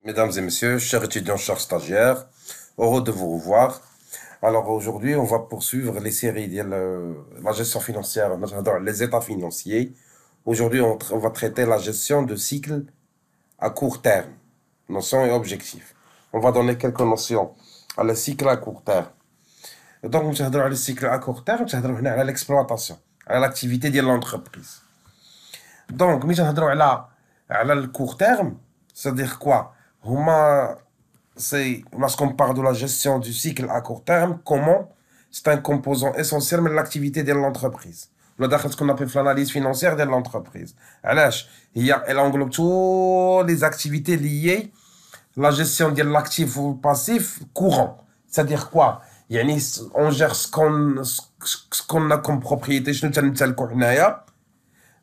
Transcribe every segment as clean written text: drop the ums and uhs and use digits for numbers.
Mesdames et messieurs, chers étudiants, chers stagiaires, heureux de vous revoir. Alors aujourd'hui, on va poursuivre les séries de la gestion financière, les états financiers. Aujourd'hui, on va traiter la gestion de cycles à court terme, notions et objectifs. On va donner quelques notions à le cycle à court terme. Donc, on va le cycle à court terme, on va l'exploitation, à l'activité de l'entreprise. Donc, on va le court terme, c'est-à-dire quoi? C'est lorsqu'on parle de la gestion du cycle à court terme, comment c'est un composant essentiel de l'activité de l'entreprise. Le داخل ce qu'on appelle l'analyse financière de l'entreprise. علاش elle englobe toutes les activités liées à la gestion de l'actif ou passif courant. C'est-à-dire quoi? يعني on gère ce qu'on a comme propriété شنو تنمتلكو حنايا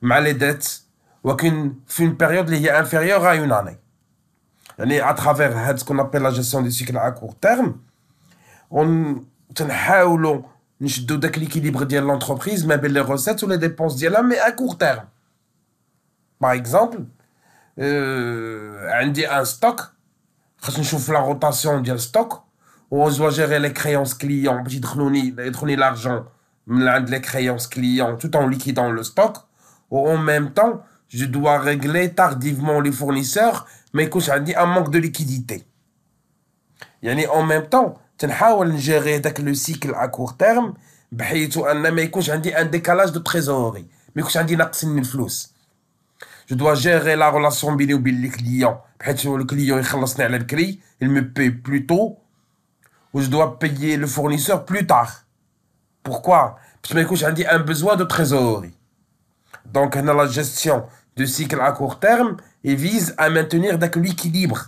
مع les dettes ولكن في une période اللي هي inférieure à une année. À travers ce qu'on appelle la gestion du cycle à court terme, on تنحاولوا نشدوا داك l'équilibre ديال l'entreprise ما بين les recettes ou les dépenses ديالها mais à court terme. Par exemple, عندي un stock, خاص نشوف la rotation ديال stock و je dois gérer les créances clients باش يدخلوني l'argent من عند les créances clients tout en liquidant le stock. Ou en même temps, je dois régler tardivement les fournisseurs mais يكونش عندي un manque de liquidité. En même temps تنحاول نجيري داك لو سيكل à court terme بحيث ان ما يكونش عندي un décalage de trésorerie, ما يكونش عندي نقص من الفلوس. Je dois gérer la relation بيني وبين les clients بحيث le client يخلصني على الكري, il me paye plus tôt, ou je dois payer le fournisseur plus tard. Pourquoi? Parce que ما يكونش عندي un besoin de trésorerie. Donc la gestion du cycle à court terme et vise à maintenir l'équilibre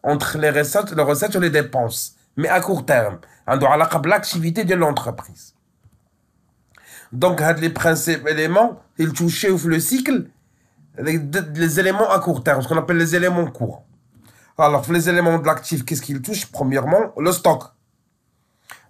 entre les recettes et les dépenses, mais à court terme, à l'activité de l'entreprise. Donc les principaux éléments, ils touchent le cycle, les éléments à court terme, ce qu'on appelle les éléments courts. Alors les éléments de l'actif, qu'est-ce qu'ils touchent? Premièrement, le stock.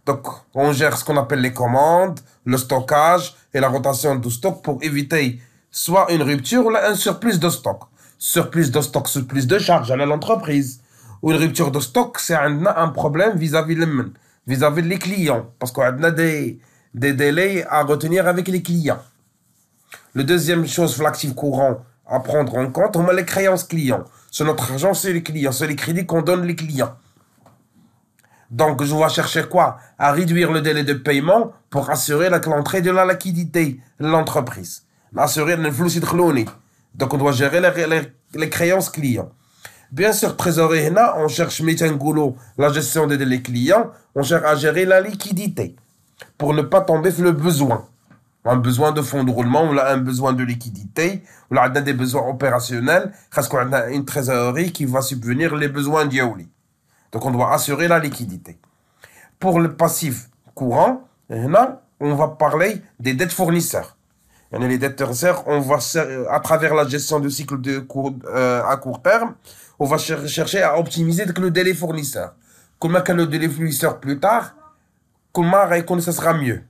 Donc, on gère ce qu'on appelle les commandes, le stockage et la rotation du stock pour éviter soit une rupture ou un surplus de stock. Surplus de stock, surplus de charge à l'entreprise. Ou une rupture de stock, c'est un problème vis-à-vis les clients. Parce qu'on a des délais à retenir avec les clients. La deuxième chose, l'actif courant à prendre en compte, on a les créances clients. C'est notre argent, c'est les clients, c'est les crédits qu'on donne les clients. Donc, je vais chercher quoi? À réduire le délai de paiement pour assurer l'entrée de la liquidité de l'entreprise. Assurer le flux de. Donc, on doit gérer les créances clients. Bien sûr, trésorerie, on cherche la gestion des délais clients, on cherche à gérer la liquidité pour ne pas tomber sur le besoin. Un besoin de fonds de roulement, ou un besoin de liquidité, ou là, on a des besoins opérationnels, parce qu'on a une trésorerie qui va subvenir les besoins d'Yaouli. Donc, on doit assurer la liquidité. Pour le passif courant, on va parler des dettes fournisseurs. Les dettes fournisseurs, on va, à travers la gestion du cycle à court terme, on va chercher à optimiser le délai fournisseur. Comment que le délai fournisseur plus tard, comment ça sera mieux.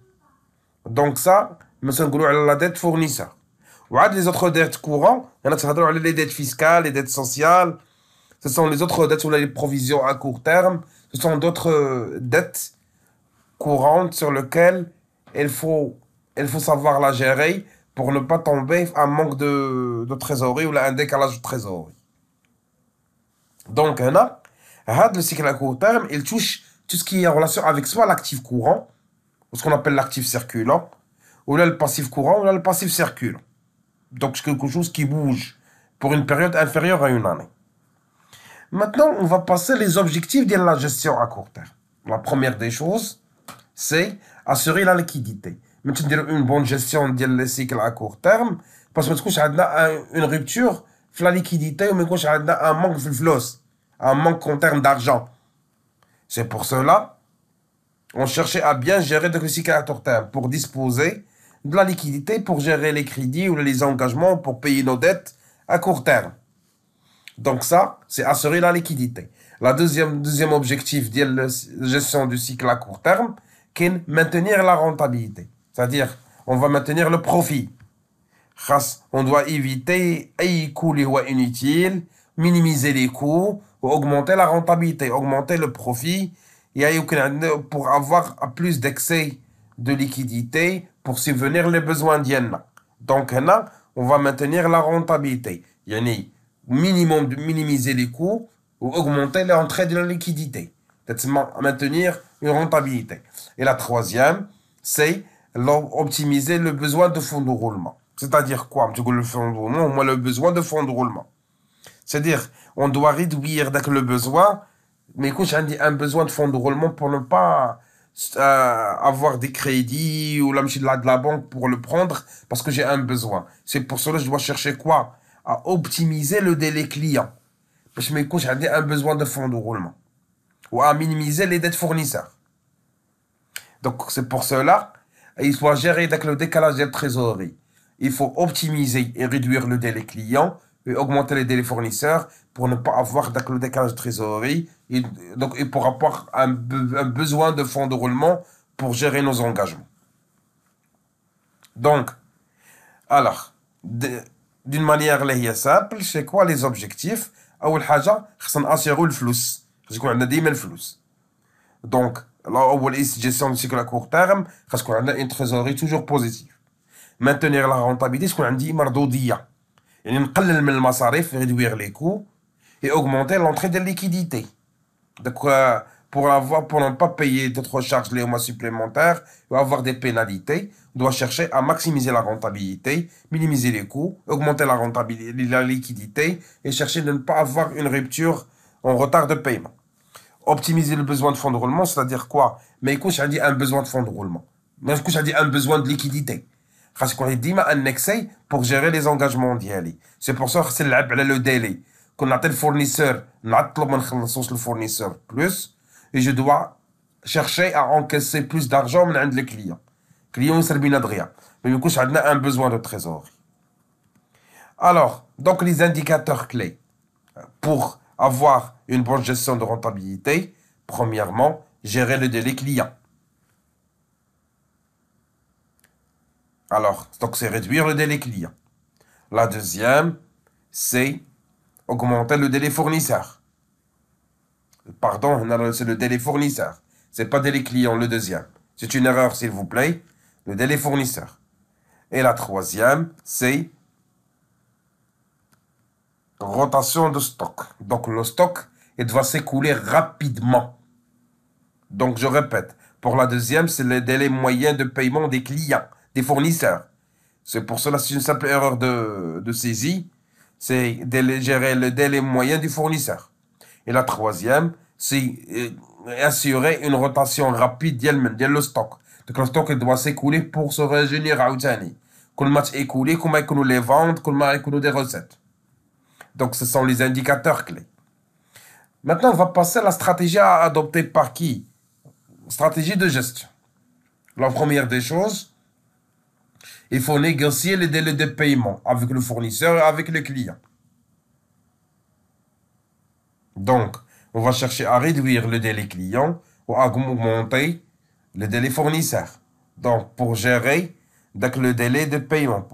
Donc ça, nous allons la dette fournisseur. Ou les autres dettes courantes, les dettes fiscales, les dettes sociales. Ce sont les autres dettes ou les provisions à court terme. Ce sont d'autres dettes courantes sur lesquelles il faut savoir la gérer pour ne pas tomber en manque de trésorerie ou un décalage de trésorerie. Donc, le cycle à court terme, il touche tout ce qui est en relation avec soit l'actif courant, ou ce qu'on appelle l'actif circulant, ou là le passif courant, ou là le passif circulant. Donc, c'est quelque chose qui bouge pour une période inférieure à une année. Maintenant, on va passer les objectifs de la gestion à court terme. La première des choses, c'est assurer la liquidité. Maintenant, une bonne gestion des cycles à court terme, parce que nous avons une rupture de la liquidité, ou nous avons un manque de flux, un manque en termes d'argent. C'est pour cela on cherchait à bien gérer le cycle à court terme pour disposer de la liquidité, pour gérer les crédits ou les engagements, pour payer nos dettes à court terme. Donc ça, c'est assurer la liquidité. La deuxième objectif de la gestion du cycle à court terme, c'est maintenir la rentabilité. C'est-à-dire, on va maintenir le profit. On doit éviter les coûts inutiles, minimiser les coûts, ou augmenter la rentabilité, augmenter le profit, et pour avoir plus d'excès de liquidité pour subvenir les besoins d'Yenna. Donc, là, on va maintenir la rentabilité. Yani, minimum de minimiser les coûts ou augmenter l'entrée de la liquidité. C'est maintenir une rentabilité. Et la troisième, c'est optimiser le besoin de fonds de roulement. C'est-à-dire quoi? Le fonds de roulement, au moins le besoin de fonds de roulement. C'est-à-dire, on doit réduire le besoin, mais écoute, j'ai un besoin de fonds de roulement pour ne pas avoir des crédits ou de la banque pour le prendre parce que j'ai un besoin. C'est pour cela que je dois chercher quoi? À optimiser le délai client. Parce que écoute, j'ai un besoin de fonds de roulement. Ou à minimiser les dettes fournisseurs. Donc, c'est pour cela, il faut gérer le décalage de trésorerie. Il faut optimiser et réduire le délai client et augmenter les délais fournisseurs pour ne pas avoir le décalage de trésorerie et pour avoir un besoin de fonds de roulement pour gérer nos engagements. Donc, alors, d'une manière simple, c'est quoi les objectifs? أول حاجة خصنا نأسيغو الفلوس، خص يكون عندنا ديما الفلوس. Donc, أول gestion de cycle à court terme خص يكون عندنا une trésorerie toujours positive. Maintenir la rentabilité تكون عندي مردودية. يعني نقلل من المصاريف réduire les coûts et augmenter l'entrée de liquidité. Donc, pour ne pas payer d'autres charges les mois supplémentaires ou avoir des pénalités, on doit chercher à maximiser la rentabilité, minimiser les coûts, augmenter la rentabilité, la liquidité et chercher de ne pas avoir une rupture en retard de paiement. Optimiser le besoin de fonds de roulement, c'est-à-dire quoi? Mais écoute, j'ai dit un besoin de fonds de roulement. Mais écoute, j'ai dit un besoin de liquidité. Parce qu'on est dit un excès pour gérer les engagements d'Yali. C'est pour ça que c'est le délai. Qu'on a tel fournisseur, le fournisseur plus, et je dois chercher à encaisser plus d'argent de les clients. Clients, c'est bien de rien. Mais du coup, on a un besoin de trésorerie. Alors, donc les indicateurs clés pour avoir une bonne gestion de rentabilité, premièrement, gérer le délai client. Alors, donc c'est réduire le délai client. La deuxième, c'est augmenter le délai fournisseur. Pardon, c'est le délai fournisseur. C'est pas délai client, le deuxième. C'est une erreur, s'il vous plaît. Le délai fournisseur. Et la troisième, c'est rotation de stock. Donc le stock, il doit s'écouler rapidement. Donc je répète, pour la deuxième, c'est le délai moyen de paiement des clients, des fournisseurs. C'est pour cela, c'est une simple erreur de saisie. C'est gérer le délai moyen du fournisseur. Et la troisième, c'est assurer une rotation rapide le stock. Donc le stock il doit s'écouler pour se régénérer à Outani. Qu'on match écoulé, qu'on m'a les ventes, qu'on m'a des recettes. Donc ce sont les indicateurs clés. Maintenant, on va passer à la stratégie à adopter par qui? Stratégie de gestion. La première des choses, il faut négocier les délais de paiement avec le fournisseur et avec le client. Donc, on va chercher à réduire le délai client ou à augmenter le délai fournisseur. Donc, pour gérer le délai de paiement.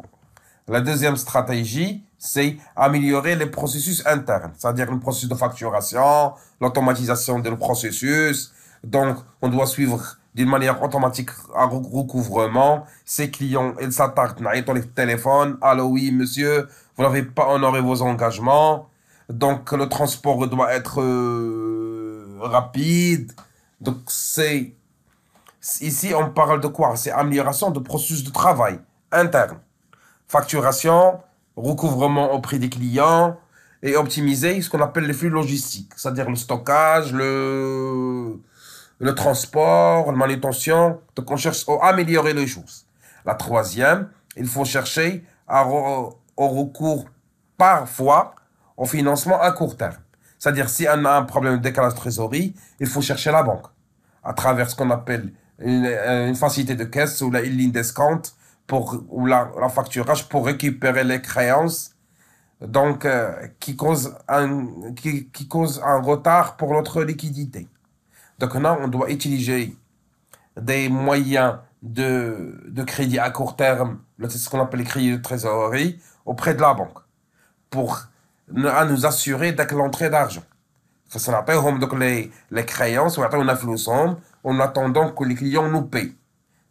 La deuxième stratégie, c'est améliorer les processus internes, c'est-à-dire le processus de facturation, l'automatisation du processus. Donc, on doit suivre d'une manière automatique un recouvrement. Ces clients, ils s'attardent dans les téléphones. Allô, oui, monsieur, vous n'avez pas honoré vos engagements. Donc, le transport doit être rapide. Donc, ici, on parle de quoi? C'est amélioration de processus de travail interne. Facturation, recouvrement auprès des clients et optimiser ce qu'on appelle les flux logistiques, c'est-à-dire le stockage, le transport, la manutention. Donc, on cherche à améliorer les choses. La troisième, il faut chercher au recours parfois au financement à court terme. C'est-à-dire, si on a un problème de décalage de trésorerie, il faut chercher la banque à travers ce qu'on appelle une facilité de caisse ou la ligne d'escompte ou la facturage pour récupérer les créances donc, qui cause un retard pour notre liquidité. Donc là, on doit utiliser des moyens de crédit à court terme, c'est ce qu'on appelle les crédits de trésorerie, auprès de la banque, pour nous assurer de l'entrée d'argent. خاصنا نعطيوهم دوك les créances ويعطيونا فلوسهم en attendant que les clients nous payent.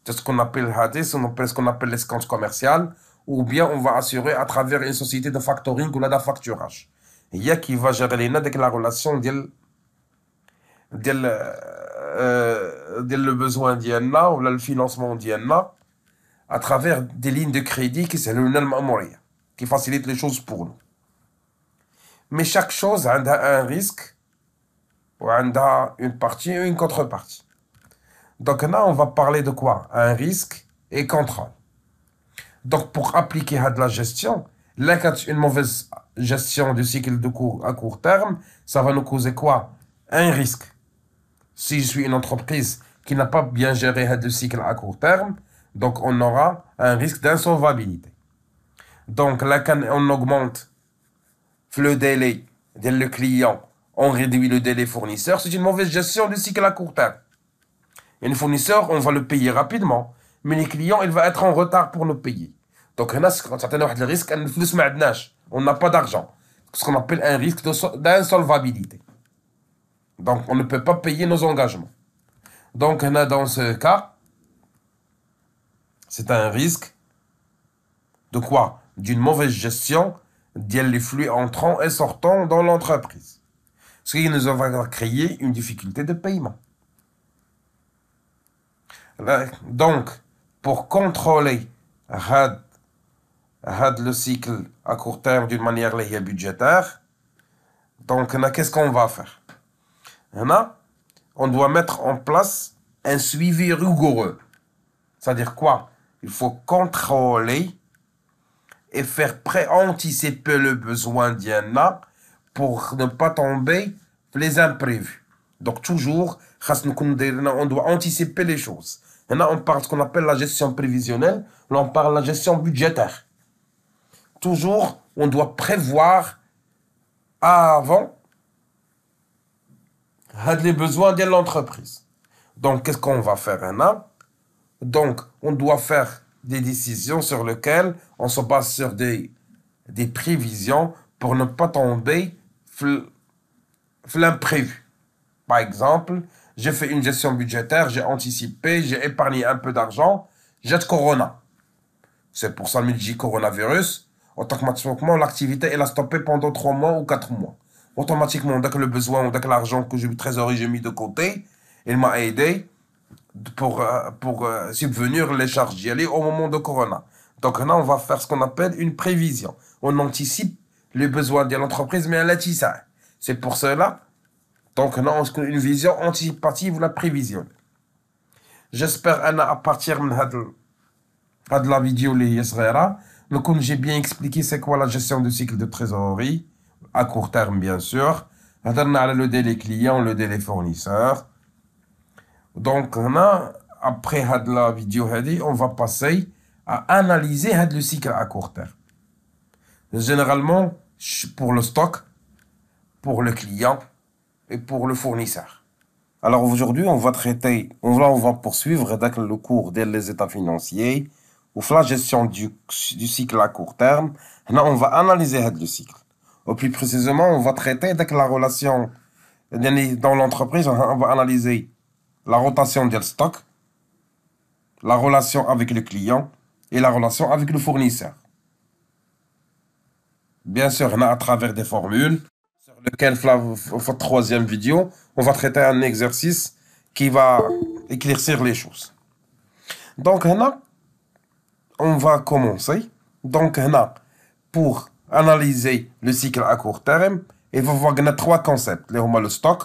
C'est ce qu'on appelle hadith, ce qu'on appelle l'escompte commercial, ou bien on va assurer à travers une société de factoring ou là de facturage. Il y a qui va gérer la relation le besoin d'Yanna ou le financement d'Yanna à travers des lignes de crédit qui sont qui facilitent les choses pour nous. Mais chaque chose a un risque ou a une partie et une contrepartie. Donc là, on va parler de quoi? Un risque et contrôle. Donc pour appliquer à de la gestion, là, quand une mauvaise gestion du cycle à court terme, ça va nous causer quoi? Un risque. Si je suis une entreprise qui n'a pas bien géré le cycle à court terme, donc on aura un risque d'insolvabilité. Donc là, quand on augmente le délai le client, on réduit le délai fournisseur, c'est une mauvaise gestion du cycle à court terme. Et le fournisseur, on va le payer rapidement, mais les clients, il va être en retard pour nous payer. Donc, on a un risque, on n'a pas d'argent. Ce qu'on appelle un risque d'insolvabilité. Donc, on ne peut pas payer nos engagements. Donc, on a dans ce cas, c'est un risque de quoi? D'une mauvaise gestion des flux entrants et sortants dans l'entreprise. Ce qui nous va créer une difficulté de paiement. Donc, pour contrôler le cycle à court terme d'une manière budgétaire, donc qu'est-ce qu'on va faire? On doit mettre en place un suivi rigoureux. C'est-à-dire quoi? Il faut contrôler et faire anticiper le besoin d'Yanna pour ne pas tomber les imprévus. Donc toujours, on doit anticiper les choses. Maintenant, on parle de ce qu'on appelle la gestion prévisionnelle, là on parle de la gestion budgétaire. Toujours, on doit prévoir avant les besoins de l'entreprise. Donc, qu'est-ce qu'on va faire maintenant? Donc, on doit faire des décisions sur lesquelles on se base sur des prévisions pour ne pas tomber l'imprévu. Par exemple, j'ai fait une gestion budgétaire, j'ai anticipé, j'ai épargné un peu d'argent, j'ai de Corona. C'est pour ça que je dis coronavirus. Automatiquement, l'activité elle a stoppé pendant 3 mois ou 4 mois. Automatiquement, dès que le besoin ou dès que l'argent que j'ai eu trésorerie, j'ai mis de côté, il m'a aidé pour subvenir les charges d'y aller au moment de Corona. Donc là, on va faire ce qu'on appelle une prévision. On anticipe les besoins de l'entreprise, mais à la tissa. C'est pour cela. Donc là, on a une vision anticipative ou la prévision. J'espère à partir de la vidéo j'ai bien expliqué c'est quoi la gestion du cycle de trésorerie, à court terme bien sûr. Le délai client, le délai fournisseur. Donc après la vidéo, on va passer à analyser le cycle à court terme. Généralement, pour le stock, pour le client et pour le fournisseur. Alors aujourd'hui, on va poursuivre le cours des états financiers ou la gestion du cycle à court terme. Là, on va analyser le cycle. Au plus précisément, on va traiter la relation dans l'entreprise. On va analyser la rotation du stock, la relation avec le client et la relation avec le fournisseur. Bien sûr, à travers des formules sur lesquelles, dans la troisième vidéo, on va traiter un exercice qui va éclaircir les choses. Donc, on va commencer. Donc, pour analyser le cycle à court terme, il va y avoir 3 concepts. Le stock,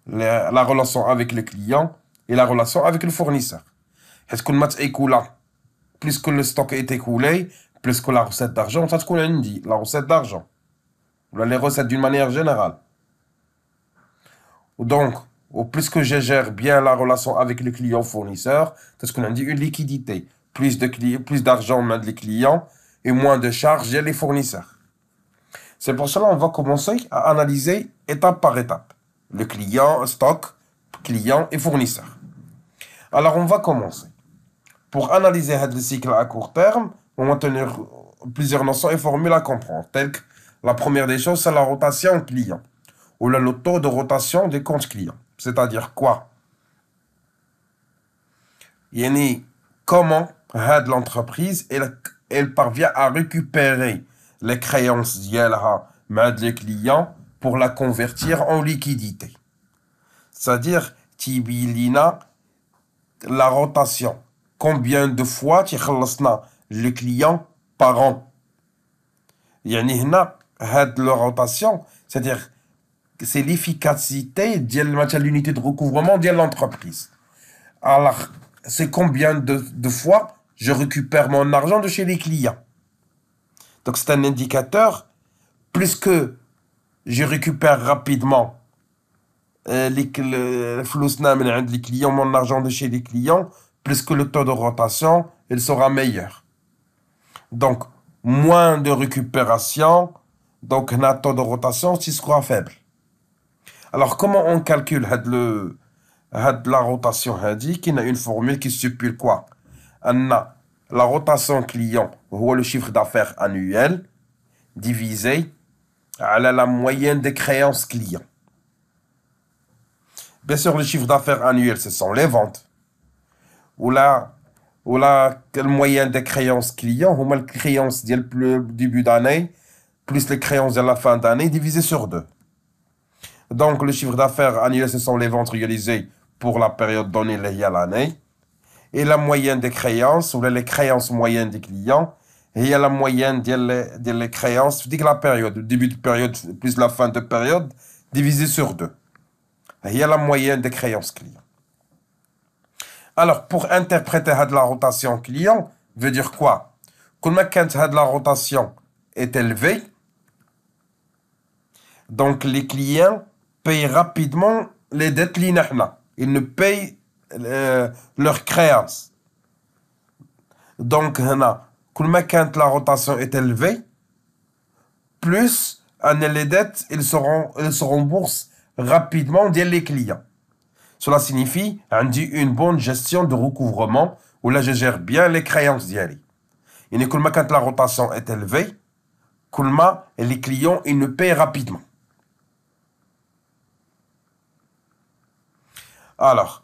la relation avec le client et la relation avec le fournisseur. Est-ce qu'on m'a écoulé? Plus que le stock est écoulé, plus que la recette d'argent, ça ce qu'on a dit, la recette d'argent. Les recettes d'une manière générale. Donc, au plus que je gère bien la relation avec le client fournisseur, c'est ce qu'on a dit, une liquidité. Plus d'argent on a les clients et moins de charges les fournisseurs. C'est pour cela qu'on va commencer à analyser étape par étape. Le client, stock, client et fournisseur. Alors, on va commencer. Pour analyser le cycle à court terme, on va tenir plusieurs notions et formules à comprendre. Telles que la première des choses, c'est la rotation client. ou le taux de rotation des comptes clients. C'est-à-dire quoi? Yani, comment l'entreprise elle parvient à récupérer les créances d'ILHA les clients pour la convertir en liquidité. C'est-à-dire, Tibilina, la rotation. Combien de fois tu le client par an? Yani, la rotation, c'est-à-dire, c'est l'efficacité de l'unité de recouvrement de l'entreprise. Alors, c'est combien de fois je récupère mon argent de chez les clients. Donc, c'est un indicateur. Plus que je récupère rapidement les clients, mon argent de chez les clients, plus que le taux de rotation, il sera meilleur. Donc, moins de récupération, donc un taux de rotation qui sera faible. Alors, comment on calcule la rotation? Il y a une formule qui stipule quoi? La rotation client, le chiffre d'affaires annuel, divisé à la moyenne des créances clients. Bien sûr, le chiffre d'affaires annuel, ce sont les ventes. Ou la moyenne des créances clients, ou les créances du début d'année, plus les créances de la fin d'année, divisé sur 2. Donc, le chiffre d'affaires annuel, ce sont les ventes réalisées pour la période donnée à l'année. Et la moyenne des créances, ou les créances moyennes des clients, et il y a la moyenne des créances, dès que la période, le début de période plus la fin de période, divisé sur 2. Il y a la moyenne des créances clients. Alors, pour interpréter la rotation client, veut dire quoi? Quand la rotation est élevée, donc les clients payent rapidement les dettes linahna. Ils ne payent leurs créances. Donc, quand la rotation est élevée, plus les dettes, ils se remboursent rapidement des les clients. Cela signifie une bonne gestion de recouvrement où là je gère bien les créances d'Yali. Et quand la rotation est élevée, les clients ils ne payent rapidement. Alors,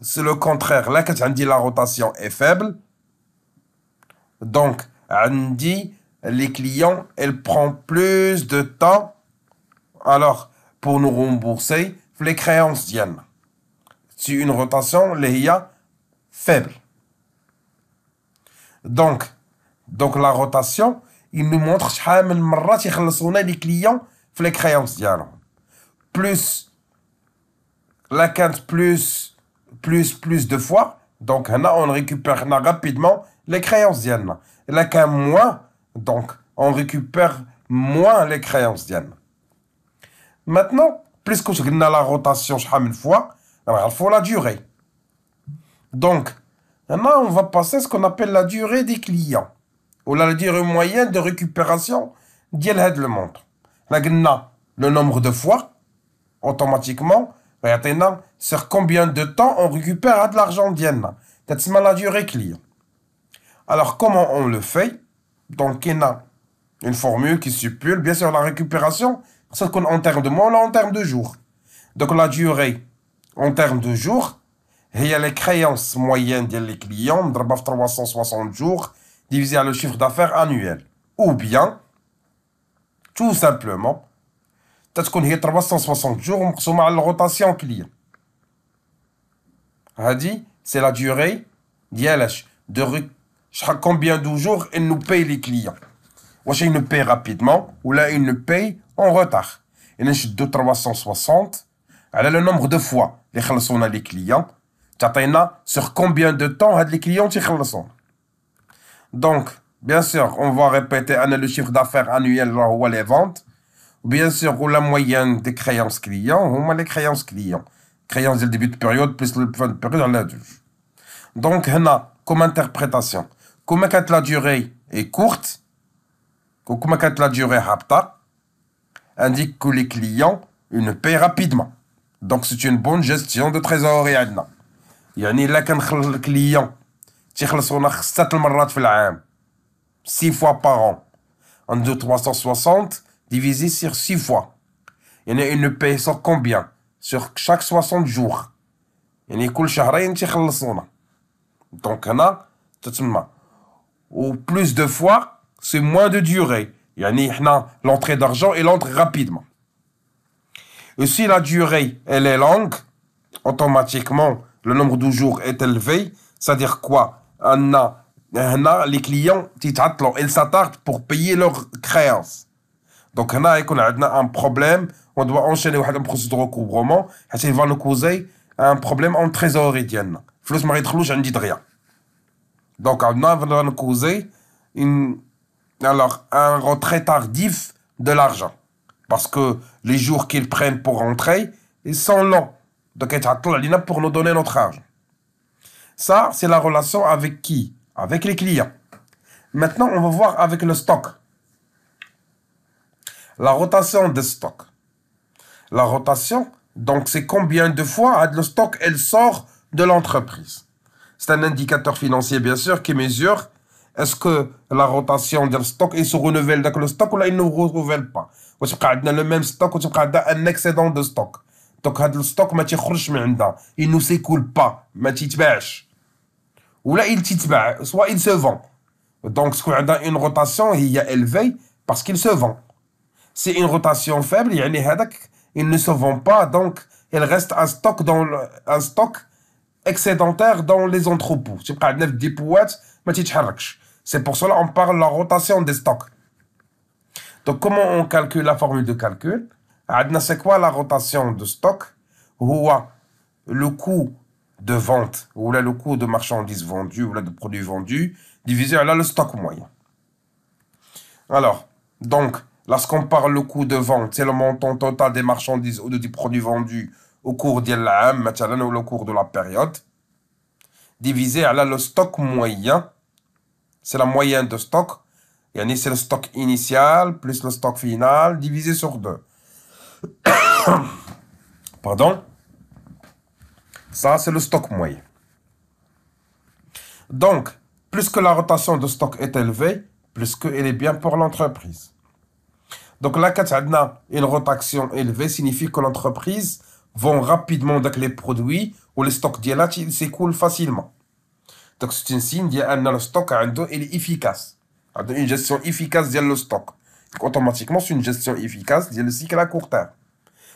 c'est le contraire. Là, quand on dit la rotation est faible, donc, on dit les clients, ils prennent plus de temps alors pour nous rembourser les créances d'Yann. C'est une rotation faible. Donc, la rotation, il nous montre les clients les créances d'Yann. Plus la quinte plus de fois, donc on récupère rapidement les créances d'Yann. Et la quinte moins, donc on récupère moins les créances d'Yann. Maintenant, plus que je la rotation une fois, il faut la durée. Donc, maintenant on va passer à ce qu'on appelle la durée des clients. Ou la durée moyenne de récupération d'Yelhed le montre. Là, le nombre de fois, automatiquement, sur combien de temps on récupère de l'argent d'Yann. C'est la durée client. Alors, comment on le fait? Donc, il y a une formule qui stipule, bien sûr, la récupération, c'est en termes de mois, là, en termes de jours. Donc, la durée, en termes de jours, il y a les créances moyennes des clients, 360 jours, divisé par le chiffre d'affaires annuel. Ou bien, tout simplement, peut-être qu'il y a 360 jours, on consomme la rotation client. C'est la durée de combien de jours ils nous payent les clients. Ou ils nous payent rapidement, ou là ils nous payent en retard. Il y a 360, le nombre de fois les clients, sur combien de temps les clients sont. Donc, bien sûr, on va répéter le chiffre d'affaires annuel ou les ventes. Bien sûr, la moyenne des créances clients, ou les créances clients. Créances du début de période plus le fin de période. Donc, comme interprétation, comme quand la durée est courte, comme quand la durée rapta, indique que les clients ils payent rapidement. Donc, c'est une bonne gestion de trésorerie. يعني إلا كان الكليون تيخلصونا 6 المرات في العام 6 fois par an. En 360 divisé sur 6 fois. Il y a une paye sur combien? Sur chaque 60 jours. يعني كل شهرين تيخلصونا. Donc هنا تتسمى. Ou plus de fois, c'est moins de durée. يعني حنا l'entrée d'argent elle entre rapidement. Et si la durée elle est longue, automatiquement le nombre de jours est élevé. C'est-à-dire quoi? Les clients ils s'attardent pour payer leurs créances. Donc on a un problème, on doit enchaîner une procédure de recouvrement, et ça va nous causer un problème en trésorerie ديالنا. فلوس ما يدخلوش عندي دغيا. Donc on va nous causer un retrait tardif de l'argent. Parce que les jours qu'ils prennent pour rentrer, ils sont longs. Donc ils sont pour nous donner notre argent. Ça, c'est la relation avec qui? Avec les clients. Maintenant, on va voir avec le stock. La rotation des stocks. La rotation, donc c'est combien de fois le stock elle sort de l'entreprise. C'est un indicateur financier, bien sûr, qui mesure est-ce que la rotation du stock il se renouvelle avec le stock ou là il ne renouvelle pas. Ou c'est le même stock ou c'est un excédent de stock. Donc le stock il ne s'écoule pas, il ne s'écoule ou là il تتباع, soit il se vend. Donc ce qu'on a une rotation il est élevée parce qu'il se vend. C'est une rotation faible, il ne se vend pas, donc il reste un stock excédentaire dans les entrepôts. C'est pour cela qu'on parle de la rotation des stocks. Donc comment on calcule la formule de calcul? C'est quoi la rotation de stock? Le coût de vente, ou là le coût de marchandises vendues, ou là de produits vendus, divisé par le stock moyen. Alors, donc, lorsqu'on parle le coût de vente, c'est le montant total des marchandises ou des produits vendus au cours de l'année, ou au cours de la période, divisé par le stock moyen, c'est la moyenne de stock, c'est le stock initial plus le stock final, divisé sur 2. Pardon? Ça, c'est le stock moyen. Donc, plus que la rotation de stock est élevée, plus qu'elle est bien pour l'entreprise. Donc là, quand on a une rotation élevée, signifie que l'entreprise vend rapidement les produits ou les stocks s'écoulent facilement. Donc c'est un signe que le stock il est efficace. Il y a une gestion efficace du stock. Donc, automatiquement, c'est une gestion efficace du cycle à court terme.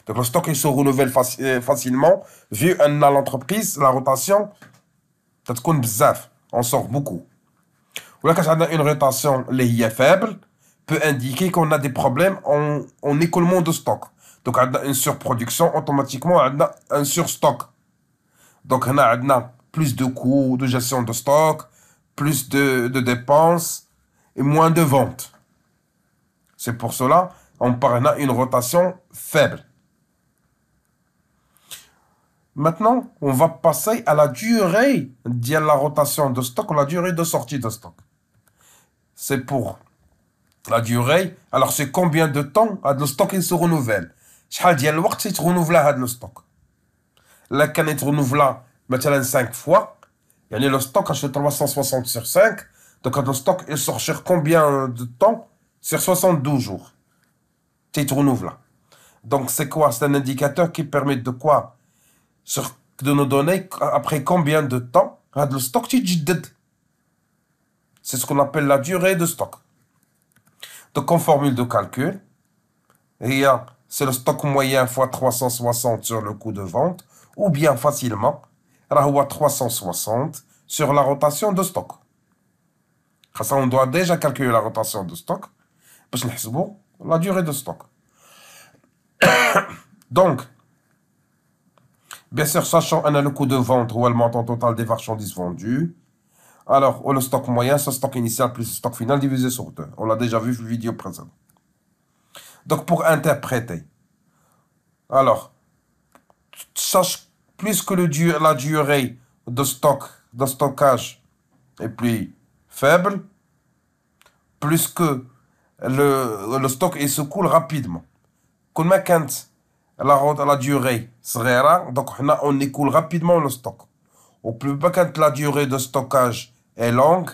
Donc le stock il se renouvelle facilement. Vu que l'entreprise, la rotation, on sort beaucoup. Ou là, quand on a une rotation faible, peut indiquer qu'on a des problèmes en écoulement de stock. Donc on a une surproduction, automatiquement on a un surstock. Donc on a plus de coûts de gestion de stock, plus de dépenses et moins de ventes. C'est pour cela qu'on parle d'une rotation faible. Maintenant, on va passer à la durée de la rotation de stock ou la durée de sortie de stock. C'est pour la durée. Alors, c'est combien de temps le stock il se renouvelle? شحال ديال الوقت يترونوفلا هذا لو ستوك؟ لا كان يترونوفلا مثلا 5 fois, يعني le stock c'est 360 sur 5, donc le stock il sort sur combien de temps? Sur 72 jours. يترونوفلا. Donc c'est quoi? C'est un indicateur qui permet de quoi? De nous donner après combien de temps le stock يتجدد. C'est ce qu'on appelle la durée de stock. Donc en formule de calcul, c'est le stock moyen fois 360 sur le coût de vente, ou bien facilement, 360 sur la rotation de stock. Ça, on doit déjà calculer la rotation de stock, parce que la durée de stock. Donc, bien sûr, sachant qu'on a le coût de vente ou le montant total des marchandises vendues, alors, le stock moyen, c'est le stock initial plus le stock final divisé sur 2. On l'a déjà vu dans la vidéo précédente. Donc, pour interpréter, alors, sache plus que la durée de stockage est plus faible, plus que le stock il se coule rapidement. Quand la durée serait donc on écoule rapidement le stock. Au plus bas quand la durée de stockage est longue,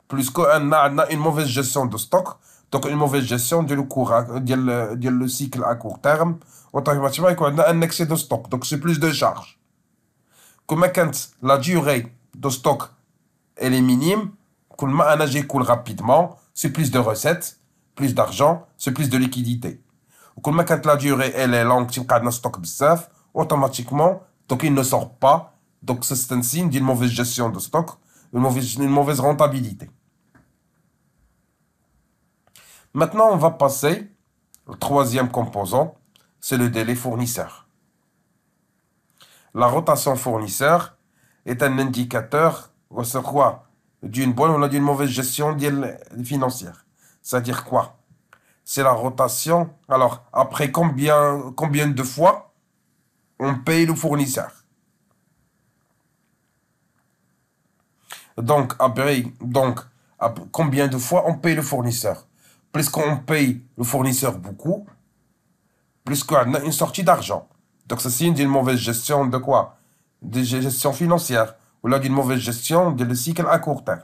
plus qu'on a une mauvaise gestion de stock, Donc, une mauvaise gestion le cycle à court terme, automatiquement, il y a un excès de stock. Donc, c'est plus de charges. Comme quand la durée de stock elle est minime, comme un âge coule rapidement, c'est plus de recettes, plus d'argent, c'est plus de liquidité. Comme quand la durée elle est longue, tu as un stock bzaf, automatiquement, donc il ne sort pas. Donc, c'est un signe d'une mauvaise gestion de stock, une mauvaise rentabilité. Maintenant, on va passer au troisième composant, c'est le délai fournisseur. La rotation fournisseur est un indicateur d'une bonne ou d'une mauvaise gestion financière. C'est-à-dire quoi? C'est la rotation. Alors, après combien de fois on paye le fournisseur? Donc, combien de fois on paye le fournisseur? Plus qu'on paye le fournisseur beaucoup, plus qu'on a une sortie d'argent. Donc, c'est signe d'une mauvaise gestion de quoi? De gestion financière. Ou là, d'une mauvaise gestion de le cycle à court terme.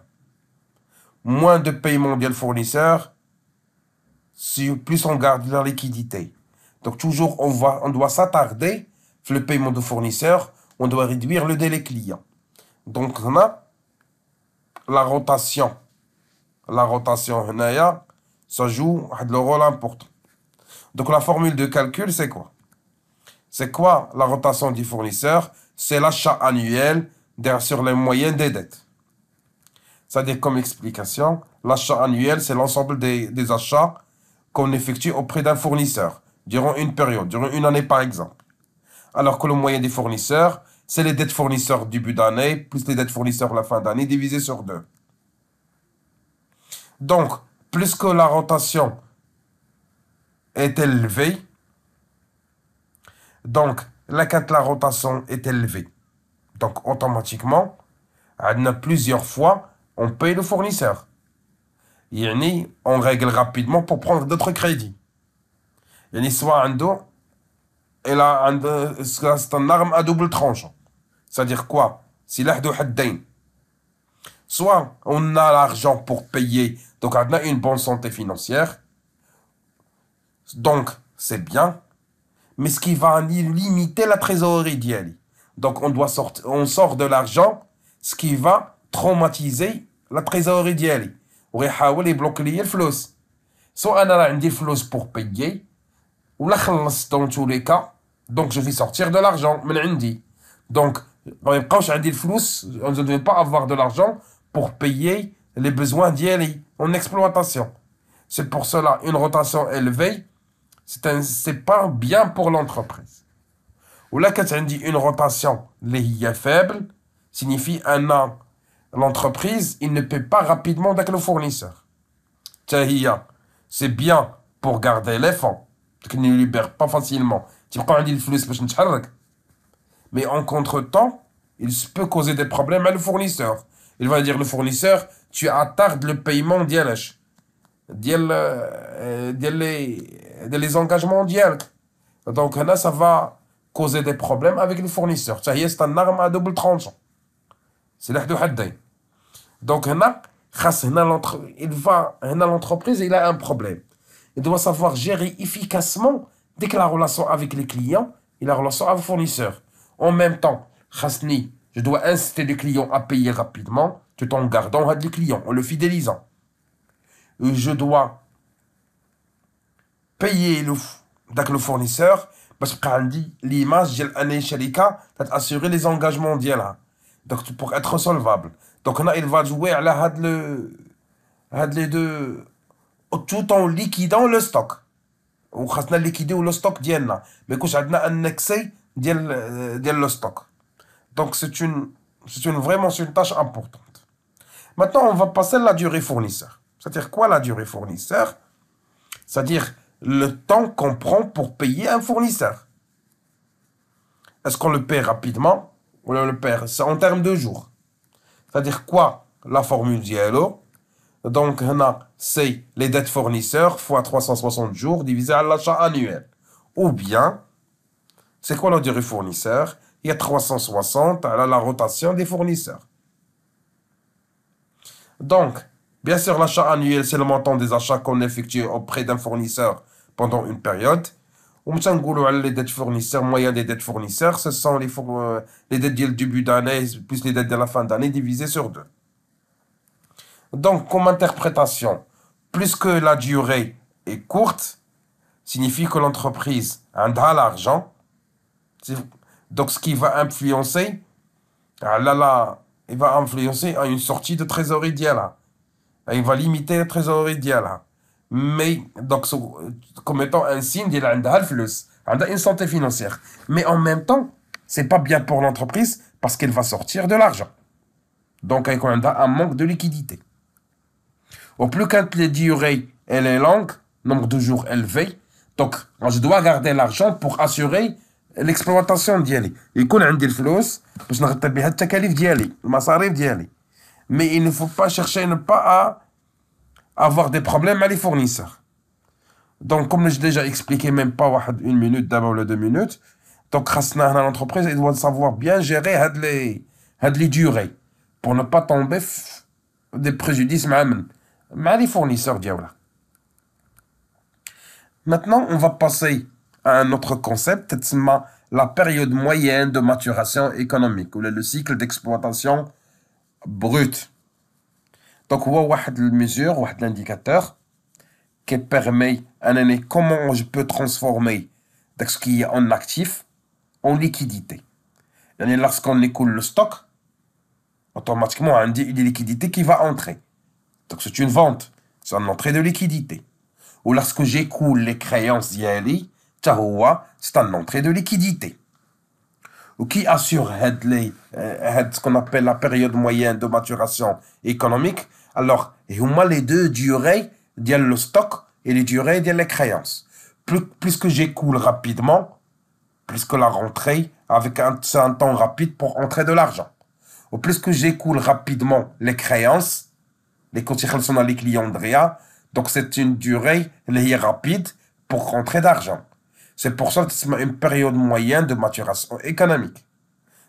Moins de paiement du fournisseur, plus on garde la liquidité. Donc, toujours, on doit s'attarder sur le paiement de fournisseur, on doit réduire le délai client. Donc, on a la rotation. La rotation, ça joue le rôle important. Donc, la formule de calcul, c'est quoi? C'est quoi la rotation du fournisseur? C'est l'achat annuel sur les moyennes des dettes. C'est-à-dire, comme explication, l'achat annuel, c'est l'ensemble des achats qu'on effectue auprès d'un fournisseur durant une période, durant une année par exemple. Alors que le moyen des fournisseurs, c'est les dettes fournisseurs du début d'année plus les dettes fournisseurs à la fin d'année divisé sur 2. Donc, plus que la rotation est élevée, donc quand la rotation est élevée, donc automatiquement, plusieurs fois, on paye le fournisseur. On règle rapidement pour prendre d'autres crédits. Soit c'est un arme à double tranchant. C'est-à-dire quoi? Soit on a l'argent pour payer, donc on a une bonne santé financière, donc c'est bien, mais ce qui va limiter la trésorerie d'Yali. Donc on sort de l'argent, ce qui va traumatiser la trésorerie d'Yali. ويحاول يبلوك لي الفلوس. Soit انا راه عندي الفلوس pour payer, ou la خلصت dans tous les cas, donc je vais sortir de l'argent من عندي. Donc ما يبقاوش عندي الفلوس, on ne devait pas avoir de l'argent pour payer les besoins d'Yali en exploitation. C'est pour cela une rotation élevée, c'est pas bien pour l'entreprise. Ou là quand on dit une rotation faible, signifie un an. L'entreprise, il ne paie pas rapidement avec le fournisseur. C'est bien pour garder les fonds, parce qu'il ne libère pas facilement. Mais en contre-temps, il peut causer des problèmes à le fournisseur. Il va dire le fournisseur, tu attardes le paiement des engagements d'IEL. Donc là, ça va causer des problèmes avec le fournisseur. C'est un arme à double tranchant. C'est l'un de haddain. Donc l'entreprise, il a un problème. Il doit savoir gérer efficacement dès que la relation avec les clients et la relation avec le fournisseur. En même temps, je dois inciter le client à payer rapidement tout en gardant le client, en le fidélisant. Je dois payer le fournisseur parce que l'image d'un sharika assurer les engagements d'IELA. Donc pour être solvable. Donc là, il va jouer à les deux tout en liquidant le stock. Ou خاصنا liquider le stock ديالنا. ما يكونش عندنا un excès ديال le stock. Donc c'est vraiment une tâche importante. Maintenant, on va passer à la durée fournisseur. C'est-à-dire quoi la durée fournisseur? C'est-à-dire le temps qu'on prend pour payer un fournisseur. Est-ce qu'on le paie rapidement ou on le paie? C'est en termes de jours. C'est-à-dire quoi la formule d'Yellow? Donc, c'est les dettes fournisseurs fois 360 jours divisé à l'achat annuel. Ou bien, c'est quoi la durée fournisseur? Il y a 360 à la rotation des fournisseurs. Donc, Bien sûr, l'achat annuel, c'est le montant des achats qu'on effectue auprès d'un fournisseur pendant une période. ومتى نقولوا على les dettes fournisseurs, moyen des dettes fournisseurs, ce sont les dettes du début d'année plus les dettes de la fin d'année divisées sur deux. Donc, comme interprétation, plus que la durée est courte, signifie que l'entreprise a l'argent. Donc, ce qui va influencer, il va influencer à une sortie de trésorerie d'IALA. Il va limiter la trésorerie d'IALA. Mais, donc, comme étant un signe d'il a une santé financière. Mais en même temps, c'est pas bien pour l'entreprise parce qu'elle va sortir de l'argent. Donc, il y a un manque de liquidité. Au plus quand les durées, elle est longue, nombre de jours élevé, donc je dois garder l'argent pour assurer l'exploitation ديالي. يكون عندي الفلوس باش نغطي بها التكاليف ديالي، المصاريف ديالي. Mais il ne faut pas chercher ne pas à avoir des problèmes avec les fournisseurs. Donc, comme j'ai déjà expliqué, même pas une minute, d'abord les 2 minutes, donc l'entreprise doit savoir bien gérer les durées pour ne pas tomber des préjudices mais les fournisseurs diawla. Maintenant, on va passer à un autre concept, c'est la période moyenne de maturation économique, ou le cycle d'exploitation brute. Donc, il y a une mesure, un indicateur qui permet comment je peux transformer ce qui est en actif en liquidité. Et lorsqu'on écoule le stock, automatiquement, on a une liquidité qui va entrer. Donc, c'est une vente, c'est une entrée de liquidité. Ou lorsque j'écoule les créances d'Yali, c'est une entrée de liquidité. Ou qui assure ce qu'on appelle la période moyenne de maturation économique. Alors, il y a les deux durées le stock et les durées des créances. Plus que j'écoule rapidement, plus que la rentrée, avec un temps rapide pour entrer de l'argent. Ou plus que j'écoule rapidement les créances, les cotisations sont dans les clients de RIA, donc c'est une durée rapide pour rentrer d'argent. C'est pour ça que c'est une période moyenne de maturation économique.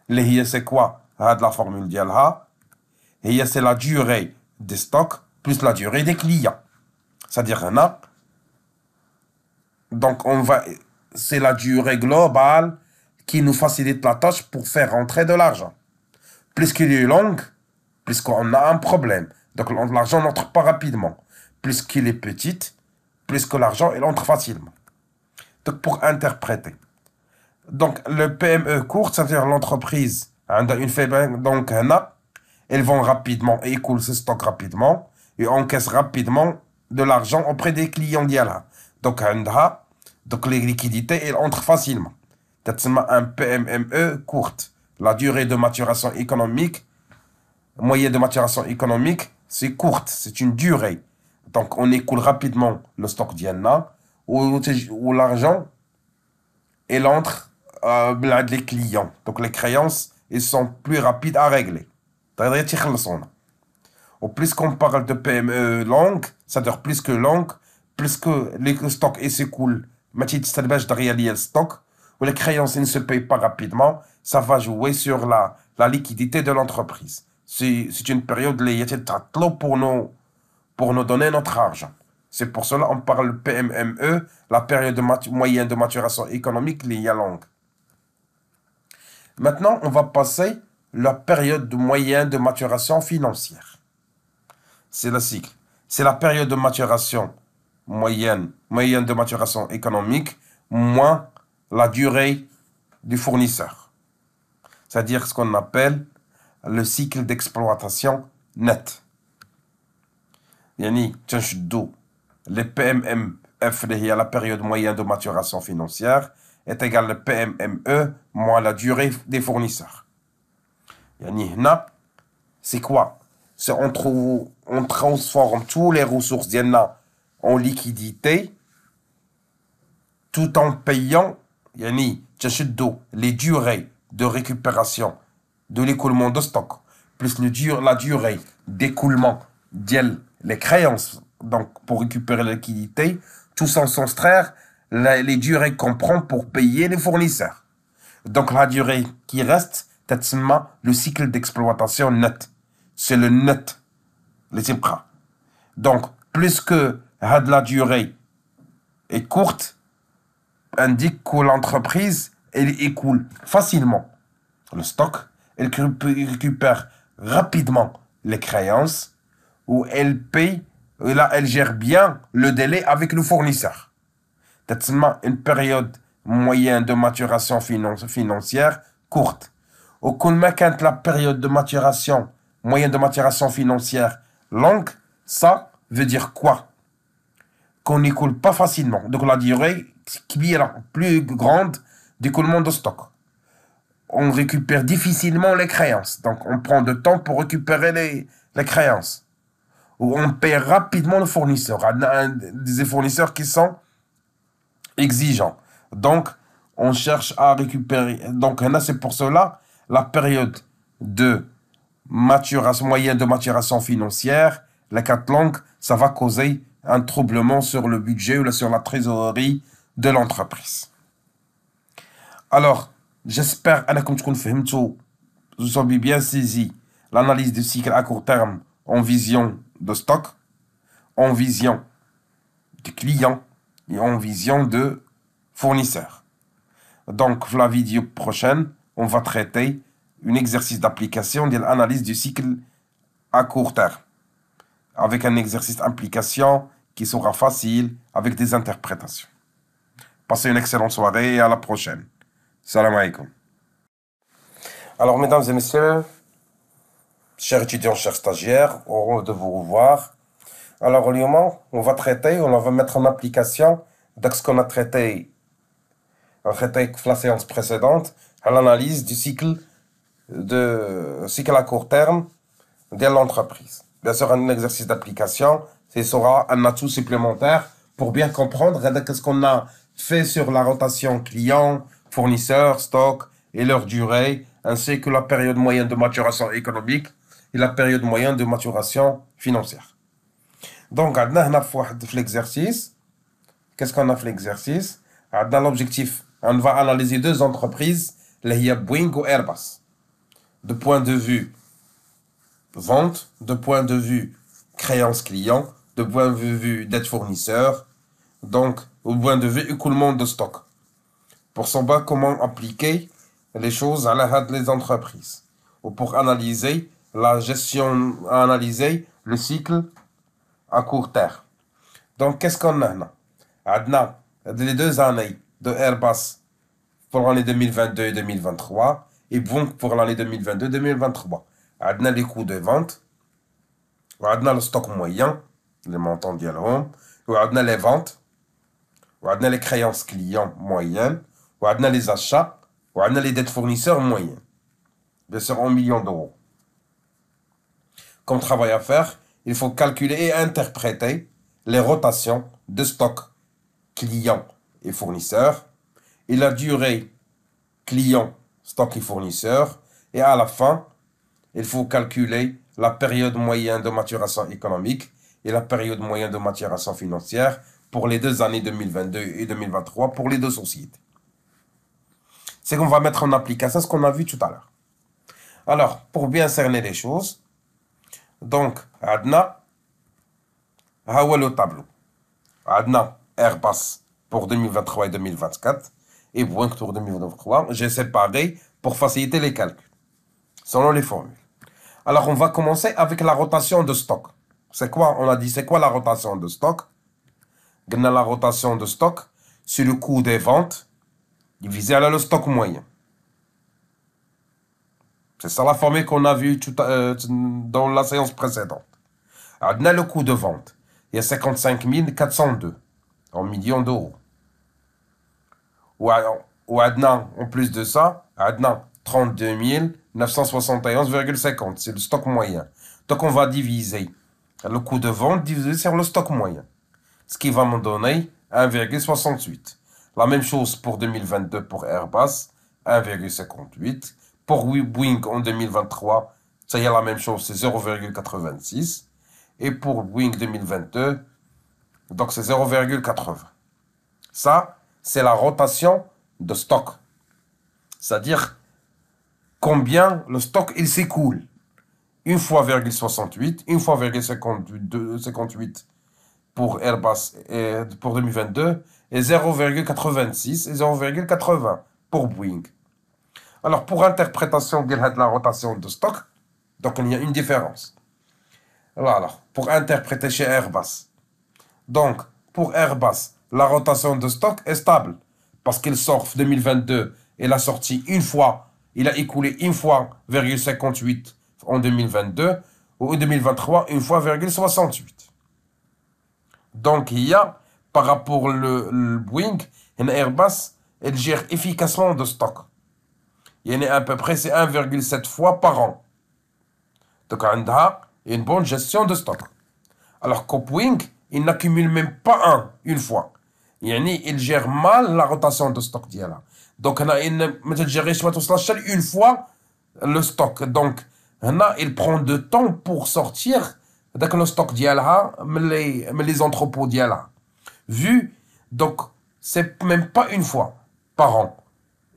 C'est quoi? La formule d'Yalha. Et c'est la durée des stocks plus la durée des clients. C'est-à-dire, donc c'est la durée globale qui nous facilite la tâche pour faire rentrer de l'argent. Plus qu'elle est longue, plus qu'on a un problème. Donc l'argent n'entre pas rapidement. Plus qu'il est petite, plus que l'argent il entre facilement. Donc pour interpréter. Donc le PME court, c'est-à-dire l'entreprise a une faible, donc elles vont rapidement et écoulent ce stock rapidement et encaissent rapidement de l'argent auprès des clients d'Yala. Donc les liquidités elles entrent facilement. C'est un PME courte. La durée de maturation économique, moyenne de maturation économique, c'est courte, c'est une durée. Donc, on écoule rapidement le stock d'Yana, où l'argent, il entre les clients. Donc, les créances, ils sont plus rapides à régler. Au plus qu'on parle de PME longue, c'est-à-dire plus que longue, plus que les stocks s'écoulent, le stock, où les créances ne se payent pas rapidement, ça va jouer sur la liquidité de l'entreprise. C'est une période pour nous donner notre argent. C'est pour cela qu'on parle de PMME, la période moyenne de maturation économique longue. Maintenant, on va passer la période moyenne de maturation financière. C'est le cycle. C'est la période de maturation moyenne de maturation économique, moins la durée du fournisseur. C'est-à-dire ce qu'on appelle le cycle d'exploitation net. Yani, le PMMF, la période moyenne de maturation financière, est égal au PMME moins la durée des fournisseurs. Yani, c'est quoi? C'est on transforme toutes les ressources en liquidité tout en payant les durées de récupération de l'écoulement de stock, plus la durée d'écoulement les créances, donc pour récupérer la liquidité, tout sans s'extraire les durées qu'on prend pour payer les fournisseurs. Donc la durée qui reste, c'est le cycle d'exploitation net. C'est le net, les IMPRA. Donc, plus que la durée est courte, indique que l'entreprise elle écoule facilement le stock, elle récupère rapidement les créances, ou elle paye, et là elle gère bien le délai avec le fournisseur. C'est une période moyenne de maturation financière courte. Au coup de la période de maturation, moyenne de maturation financière longue, ça veut dire quoi? Qu'on n'écoule pas facilement. Donc la durée qui est la plus grande d'écoulement de stock. On récupère difficilement les créances. Donc on prend de temps pour récupérer les créances. Ou on paie rapidement le fournisseur. On a des fournisseurs qui sont exigeants. Donc on cherche à récupérer. Donc c'est pour cela la période de maturation, moyenne de maturation financière, la 4 langues, ça va causer un troublement sur le budget ou sur la trésorerie de l'entreprise. Alors, j'espère que vous avez bien saisi l'analyse du cycle à court terme en vision de stock, en vision de client et en vision de fournisseur. Donc, la vidéo prochaine, on va traiter un exercice d'application de l'analyse du cycle à court terme, avec un exercice d'application qui sera facile, avec des interprétations. Passez une excellente soirée et à la prochaine. Salam alaikum. Alors, mesdames et messieurs, chers étudiants, chers stagiaires, heureux de vous revoir. Alors, au lieu, on va traiter, on va mettre en application de ce qu'on a traité la séance précédente, à l'analyse du cycle à court terme de l'entreprise. Bien sûr, un exercice d'application, ce sera un atout supplémentaire pour bien comprendre ce qu'on a fait sur la rotation client, fournisseur, stock et leur durée, ainsi que la période moyenne de maturation économique et la période moyenne de maturation financière. Donc, on a fait l'exercice. Qu'est-ce qu'on a fait l'exercice? Dans l'objectif, on va analyser deux entreprises, les Boeing ou Airbus. De point de vue vente, de point de vue créance client, de point de vue dette fournisseur, donc au point de vue écoulement de stock. Pour savoir comment appliquer les choses à la des entreprises. Ou pour analyser la gestion, analyser le cycle à court terme. Donc, qu'est-ce qu'on a? On a les 2 années de Airbus pour l'année 2022 et 2023 et Boeing pour l'année 2022-2023. On a les coûts de vente, on a le stock moyen, les montants d'Yalhom, on a les ventes, on a les créances clients moyennes, on a les achats, on a les dettes fournisseurs moyennes. Bien sûr, en millions d'euros. Comme travail à faire, il faut calculer et interpréter les rotations de stock clients et fournisseurs et la durée client, stock et fournisseur. Et à la fin, il faut calculer la période moyenne de maturation économique et la période moyenne de maturation financière pour les 2 années 2022 et 2023 pour les 2 sociétés. C'est qu'on va mettre en application ce qu'on a vu tout à l'heure. Alors, pour bien cerner les choses, donc, Adna, le tableau. Adna, Airbus pour 2023 et 2024 et Boeing pour 2023. J'ai séparé pour faciliter les calculs, selon les formules. Alors, on va commencer avec la rotation de stock. C'est quoi? On a dit, c'est quoi la rotation de stock? La rotation de stock, c'est le coût des ventes divisé par le stock moyen. C'est ça la formule qu'on a vue dans la séance précédente. On a le coût de vente. Il y a 55 402 en millions d'euros. Ou en plus de ça, on a 32 971,50. C'est le stock moyen. Donc, on va diviser le coût de vente divisé sur le stock moyen. Ce qui va me donner 1,68. La même chose pour 2022 pour Airbus, 1,58. Pour Boeing en 2023, ça y est la même chose, c'est 0,86. Et pour Boeing 2022, donc c'est 0,80. Ça, c'est la rotation de stock. C'est-à-dire combien le stock il s'écoule une fois 0,68, une fois 0,58 pour Airbus pour 2022 et 0,86 et 0,80 pour Boeing. Alors, pour interprétation de la rotation de stock, donc il y a une différence. Alors, pour interpréter chez Airbus, donc pour Airbus, la rotation de stock est stable parce qu'il sort 2022, il a sorti une fois, il a écoulé une fois 0,58 en 2022 ou en 2023 une fois 0,68. Donc il y a par rapport au Boeing, un Airbus, elle gère efficacement de stock. Il y a à peu près 1,7 fois par an. Donc on a une bonne gestion de stock. Alors qu'au Boeing, il n'accumule même pas une fois. Il gère mal la rotation de stock d'IALA. Donc on a une fois le stock. Donc il prend de temps pour sortir le stock d'IALA, mais les entrepôts d'IALA. Vu, donc c'est même pas une fois par an.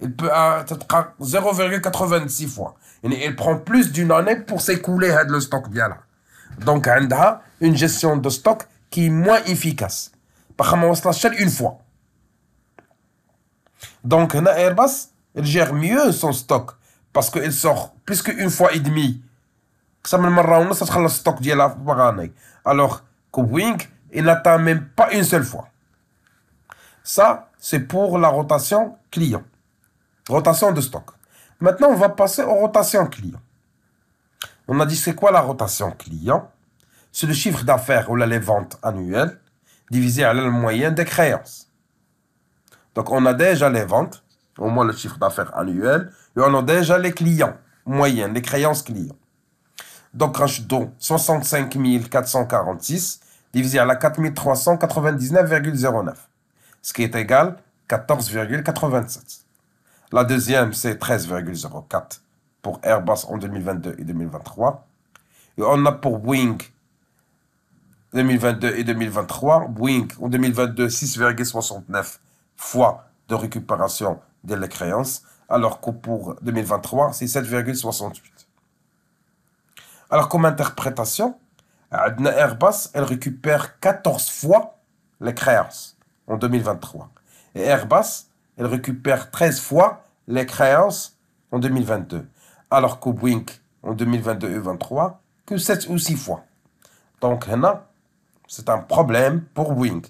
Il peut être 0,86 fois. Il prend plus d'une année pour s'écouler le stock d'IALA. Donc, on a une gestion de stock qui est moins efficace. Par exemple, une fois. Donc, Airbus, il gère mieux son stock parce qu'il sort plus qu'une fois et demie. Ça me marre, ça sera le stock d'IALA par année. Alors que Boeing, il n'atteint même pas une seule fois. Ça, c'est pour la rotation client. Rotation de stock. Maintenant, on va passer aux rotations client. On a dit c'est quoi la rotation client? C'est le chiffre d'affaires ou les ventes annuelles divisé à la moyenne des créances. Donc on a déjà les ventes, au moins le chiffre d'affaires annuel, et on a déjà les clients moyennes, les créances clients. Donc rajoutons 65 446 divisé à la 4399,09, ce qui est égal à 14,87. La deuxième, c'est 13,04 pour Airbus en 2022 et 2023. Et on a pour Boeing 2022 et 2023. Boeing en 2022, 6,69 fois de récupération de les créances, alors que pour 2023, c'est 7,68. Alors, comme interprétation, Airbus, elle récupère 14 fois les créances en 2023. Et Airbus, elle récupère 13 fois les créances en 2022. Alors que Boeing, en 2022 et 2023, que 7 ou 6 fois. Donc, c'est un problème pour Boeing.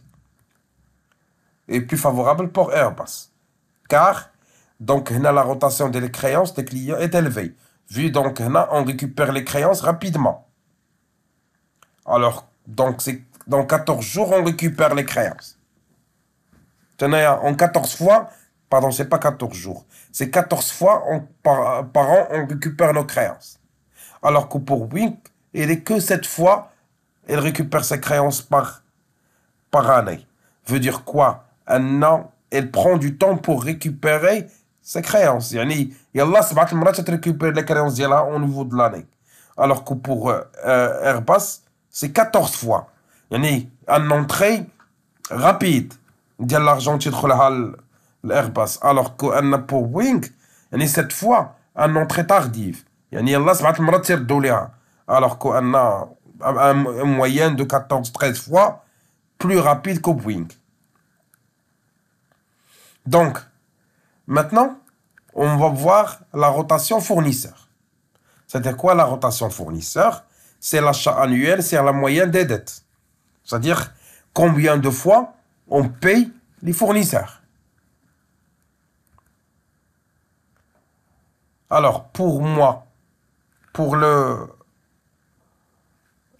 Et plus favorable pour Airbus. Car, donc, la rotation des créances des clients est élevée. Vu, donc, on récupère les créances rapidement. Alors, donc, c'est dans 14 jours, on récupère les créances. En 14 fois, pardon, c'est pas 14 jours. C'est 14 fois par an, on récupère nos créances. Alors que pour Boeing, il n'est que 7 fois, il récupère ses créances par année. Veut dire quoi? Un an, il prend du temps pour récupérer ses créances. Yani, yallah, 7 مرات récupère les créances là au niveau de l'année. Alors que pour Airbus, c'est 14 fois. Yani, une entrée rapide. ديال l'argent qui يدخلها l'Airbus. Alors que pour Boeing, يعني 7 fois, une entrée tardive. يعني يلا 7 مرات تردوا ليها. Alors qu'on a un moyen de 14-13 fois plus rapide que Boeing. Donc, maintenant, on va voir la rotation fournisseur. C'est-à-dire quoi la rotation fournisseur? C'est l'achat annuel, c'est la moyenne des dettes. C'est-à-dire combien de fois on paye les fournisseurs. Alors, pour moi, pour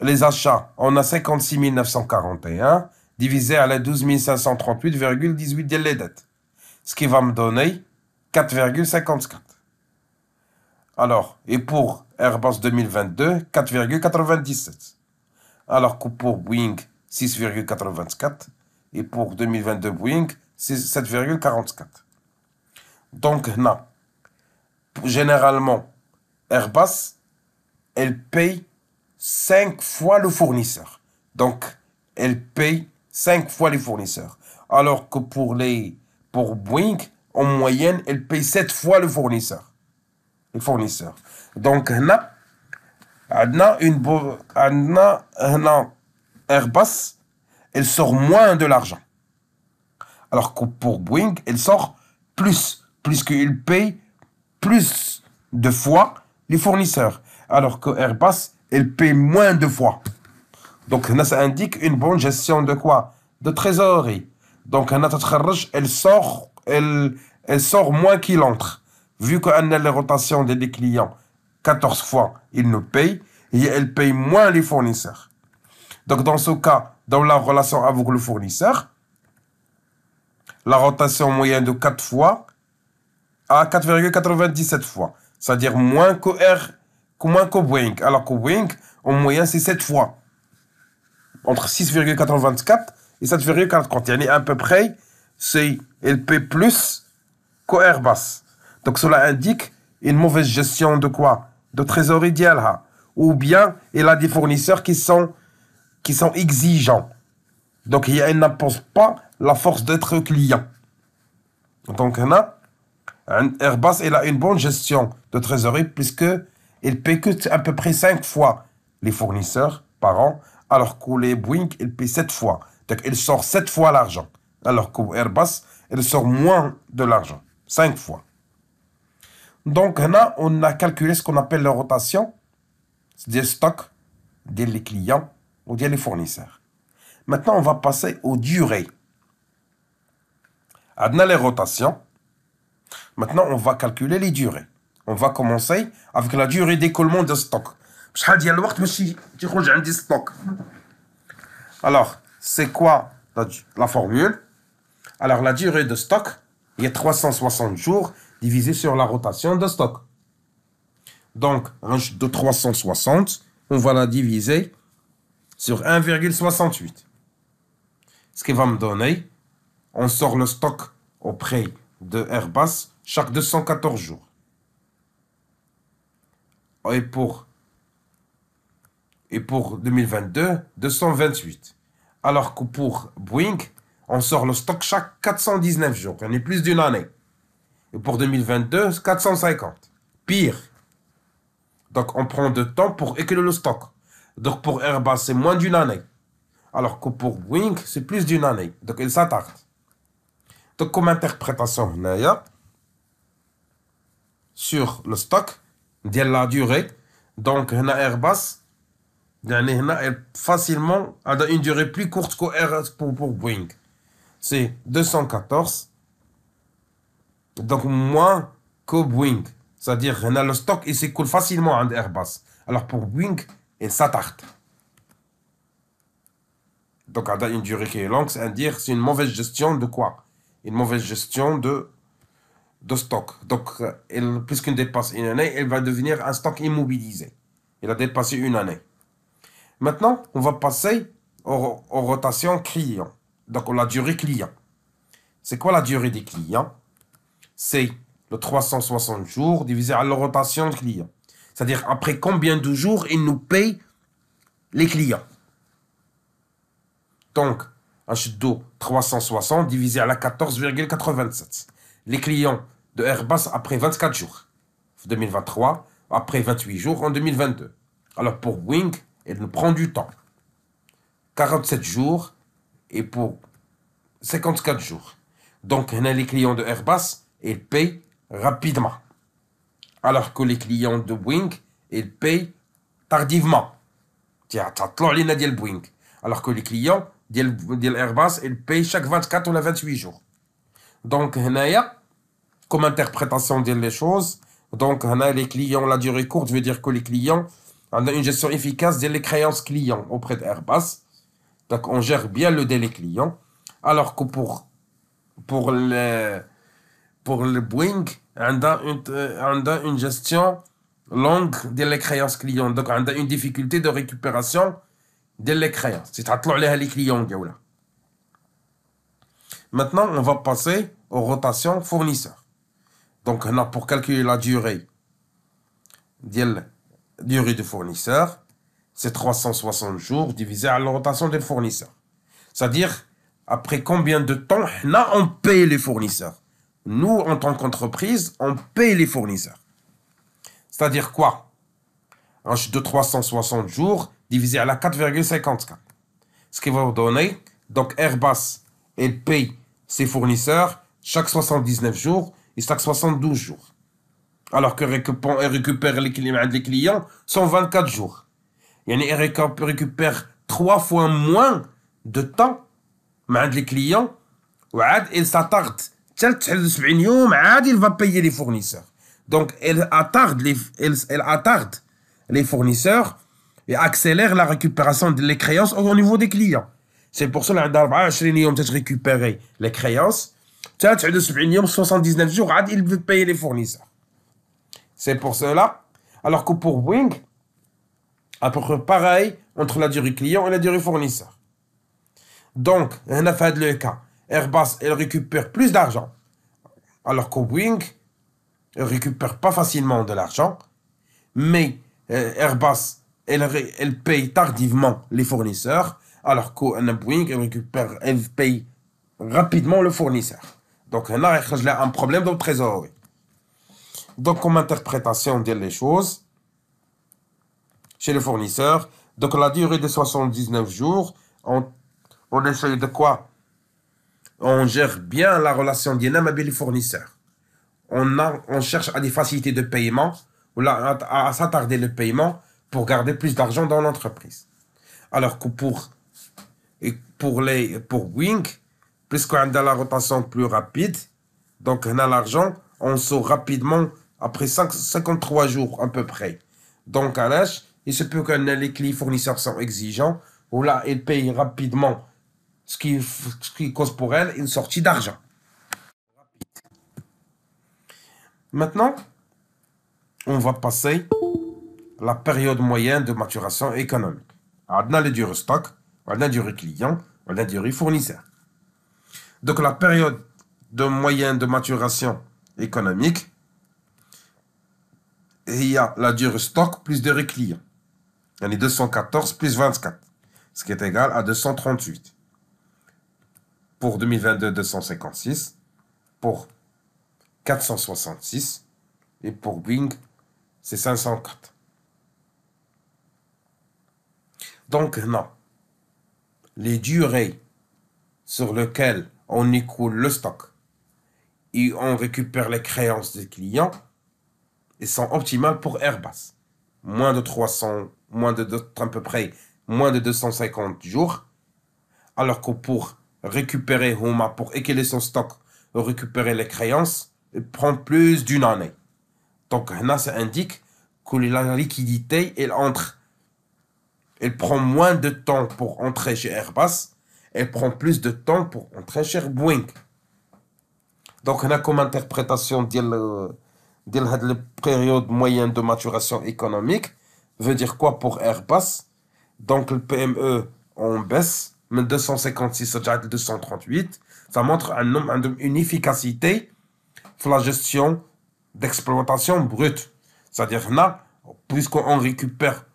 les achats, on a 56 941 divisé à la 12 538,18 de les dettes. Ce qui va me donner 4,54. Alors, et pour Airbus 2022, 4,97. Alors que pour Boeing, 6,84. Et pour 2022 Boeing, c'est 7,44. Donc, non. Généralement, Airbus, elle paye 5 fois le fournisseur. Donc, elle paye 5 fois les fournisseurs. Alors que pour Boeing, en moyenne, elle paye 7 fois le fournisseur. Les fournisseurs. Donc, là, Airbus, elle sort moins de l'argent. Alors que pour Boeing, elle sort plus, puisqu'il paye plus de fois les fournisseurs. Alors que Airbus, elle paye moins de fois. Donc, ça indique une bonne gestion de quoi? De trésorerie. Donc, elle sort moins qu'il entre. Vu qu'on a les rotations des clients 14 fois, ils nous payent, et elle paye moins les fournisseurs. Donc, dans ce cas, dans la relation avec le fournisseur, la rotation moyenne de 4 fois à 4,97 fois. C'est-à-dire moins que Boeing. Alors que Boeing, en moyenne, c'est 7 fois. Entre 6,84 et 7,40. Il y a à peu près, elle paie plus qu'Airbus. Donc, cela indique une mauvaise gestion de quoi? De trésorerie d'Yalha. Ou bien, il a des fournisseurs qui sont exigeants. Donc, il n'impose pas la force d'être client. Donc, Airbus, il a une bonne gestion de trésorerie puisqu'il paie que à peu près 5 fois les fournisseurs par an, alors que les Boeing, il paie 7 fois. Donc, il sort 7 fois l'argent. Alors que Airbus, il sort moins de l'argent. 5 fois. Donc, là, on a calculé ce qu'on appelle la rotation des stocks, des clients ou des fournisseurs. Maintenant, on va passer aux durées. On a les rotations. Maintenant, on va calculer les durées. On va commencer avec la durée d'écoulement de stock. Alors, c'est quoi la formule? Alors, la durée de stock, il y a 360 jours divisé sur la rotation de stock. Donc, de 360, on va la diviser sur 1,68. Ce qui va me donner, on sort le stock auprès de Airbus chaque 214 jours. Et pour 2022, 228. Alors que pour Boeing, on sort le stock chaque 419 jours. Il y en a plus d'une année. Et pour 2022, 450. Pire. Donc, on prend de temps pour écouler le stock. Donc, pour Airbus, c'est moins d'une année. Alors que pour Boeing, c'est plus d'une année. Donc, il s'attarde. Donc, comme interprétation, sur le stock, de la durée, donc, Airbus, facilement, a une durée plus courte que pour Boeing. C'est 214. Donc, moins que Boeing. C'est-à-dire, le stock, il s'écoule facilement à Airbus. Alors, pour Boeing, il s'attarde. Donc, on a une durée qui est longue, c'est-à-dire, c'est une mauvaise gestion de quoi? Une mauvaise gestion de stock. Donc, puisqu'il dépasse une année, elle va devenir un stock immobilisé. Il a dépassé une année. Maintenant, on va passer aux rotations clients. Donc, la durée client. C'est quoi la durée des clients? C'est le 360 jours divisé par la rotation de clients. C'est-à-dire, après combien de jours ils nous payent les clients. Donc, un chute 360 divisé à la 14,87. Les clients de Airbus après 24 jours. 2023, après 28 jours en 2022. Alors, pour Boeing, elle nous prend du temps. 47 jours et pour 54 jours. Donc, les clients de Airbus, ils payent rapidement. Alors que les clients de Boeing, ils payent tardivement. Alors que les clients de Airbus, ils payent chaque 24 ou 28 jours. Donc, comme interprétation des choses, donc, les clients, la durée courte veut dire que les clients ont une gestion efficace des créances clients auprès d'Airbus. Donc, on gère bien le délai client. Alors que pour le Boeing, on a une gestion longue des créances clients. Donc, on a une difficulté de récupération des créances. C'est à les clients. Maintenant, on va passer aux rotations fournisseurs. Donc, on a pour calculer la durée de fournisseur, c'est 360 jours divisé à la rotation des fournisseurs. C'est-à-dire, après combien de temps on paye les fournisseurs. Nous, en tant qu'entreprise, on paye les fournisseurs. C'est-à-dire quoi? de 360 jours divisé à la 4,54. Ce qui va vous donner, donc Airbus, elle paye ses fournisseurs chaque 79 jours et chaque 72 jours. Alors que récupère les clients 124 jours. Elle récupère 3 fois moins de temps avec les clients. Il s'attarde. Il va payer les fournisseurs. Donc, elle attarde les fournisseurs et accélère la récupération des créances au niveau des clients. C'est pour cela que récupérer les créances. 79 jours, il veut payer les fournisseurs. C'est pour cela. Alors que pour Boeing, à peu près pareil entre la durée client et la durée fournisseur. Donc, on a fait le cas. Airbus, elle récupère plus d'argent. Alors que Boeing, elle récupère pas facilement de l'argent. Mais Airbus, elle paye tardivement les fournisseurs. Alors que Boeing, elle paye rapidement le fournisseur. Donc, on a un problème de trésorerie. Donc, comme interprétation des choses, chez les fournisseurs, donc la durée de 79 jours, on essaye de quoi? On gère bien la relation d'INM avec les fournisseurs. On cherche à des facilités de paiement, ou à s'attarder le paiement pour garder plus d'argent dans l'entreprise. Alors que pour Boeing, puisqu'on a la rotation plus rapide, donc on a l'argent, on sort rapidement après 53 jours à peu près. Donc à l'âge, il se peut que les clients fournisseurs sont exigeants, ou là, ils payent rapidement ce qui cause pour elle une sortie d'argent. Maintenant, on va passer à la période moyenne de maturation économique. On a le durée stock, on a le durée client, on a le durée fournisseur. Donc la période moyenne de maturation économique, il y a la durée stock plus durée client. Il y en a 214 plus 24, ce qui est égal à 238. Pour 2022, 256. Pour 466. Et pour Bing, c'est 504. Donc, non. Les durées sur lesquelles on écoule le stock et on récupère les créances des clients, elles sont optimales pour Airbus. Moins de 300, à peu près, moins de 250 jours. Alors que pour récupérer Homa, pour équilibrer son stock, récupérer les créances, il prend plus d'une année. Donc, là, ça indique que la liquidité, elle prend moins de temps pour entrer chez Airbus, elle prend plus de temps pour entrer chez Boeing. Donc, on a comme interprétation de la période moyenne de maturation économique, veut dire quoi pour Airbus? Donc, le PME, on baisse, de 256 à 238. Ça montre une efficacité pour la gestion d'exploitation brute. C'est-à-dire, là, puisqu'on récupère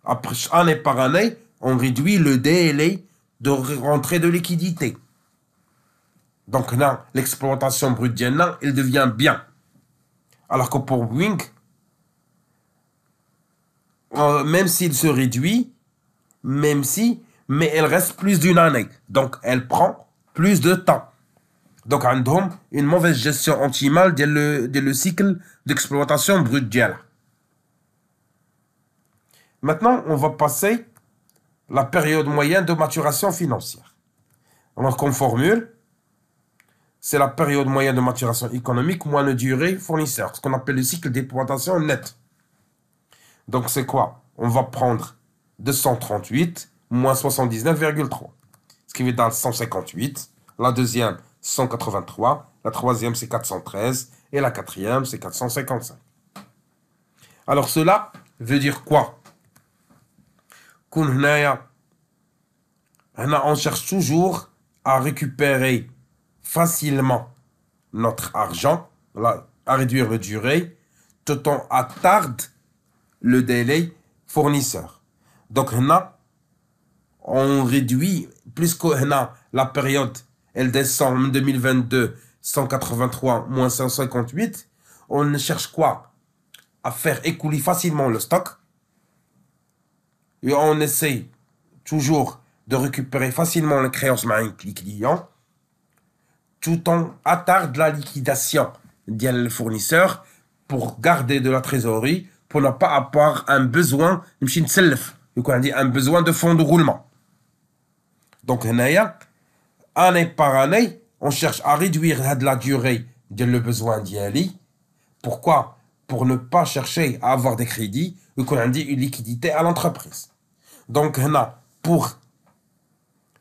après, année par année, on réduit le délai de rentrée de liquidité. Donc là, l'exploitation brute d'Yenna, elle devient bien. Alors que pour Boeing, même s'il se réduit, mais elle reste plus d'une année. Donc elle prend plus de temps. Donc on a une mauvaise gestion optimale le cycle d'exploitation brute d'Yenna. Maintenant, on va passer la période moyenne de maturation financière. Alors qu'on formule, c'est la période moyenne de maturation économique moins la durée fournisseur, ce qu'on appelle le cycle d'exploitation net. Donc c'est quoi? On va prendre 238 moins 79,3, ce qui veut dire 158. La deuxième, 183. La troisième, c'est 413. Et la quatrième, c'est 455. Alors cela veut dire quoi? On cherche toujours à récupérer facilement notre argent, à réduire la durée, tout en attarde le délai fournisseur. Donc, on réduit, plus que la période, elle descend en 2022, 183 moins 158, on cherche quoi? À faire écouler facilement le stock et on essaie toujours de récupérer facilement les créances les clients, tout en attarde la liquidation des fournisseurs pour garder de la trésorerie, pour ne pas avoir un besoin, un besoin de fonds de roulement. Donc, année par année, on cherche à réduire la durée de le besoin d'Yali. Pourquoi? Pour ne pas chercher à avoir des crédits ou qu'on a dit une liquidité à l'entreprise. Donc, pour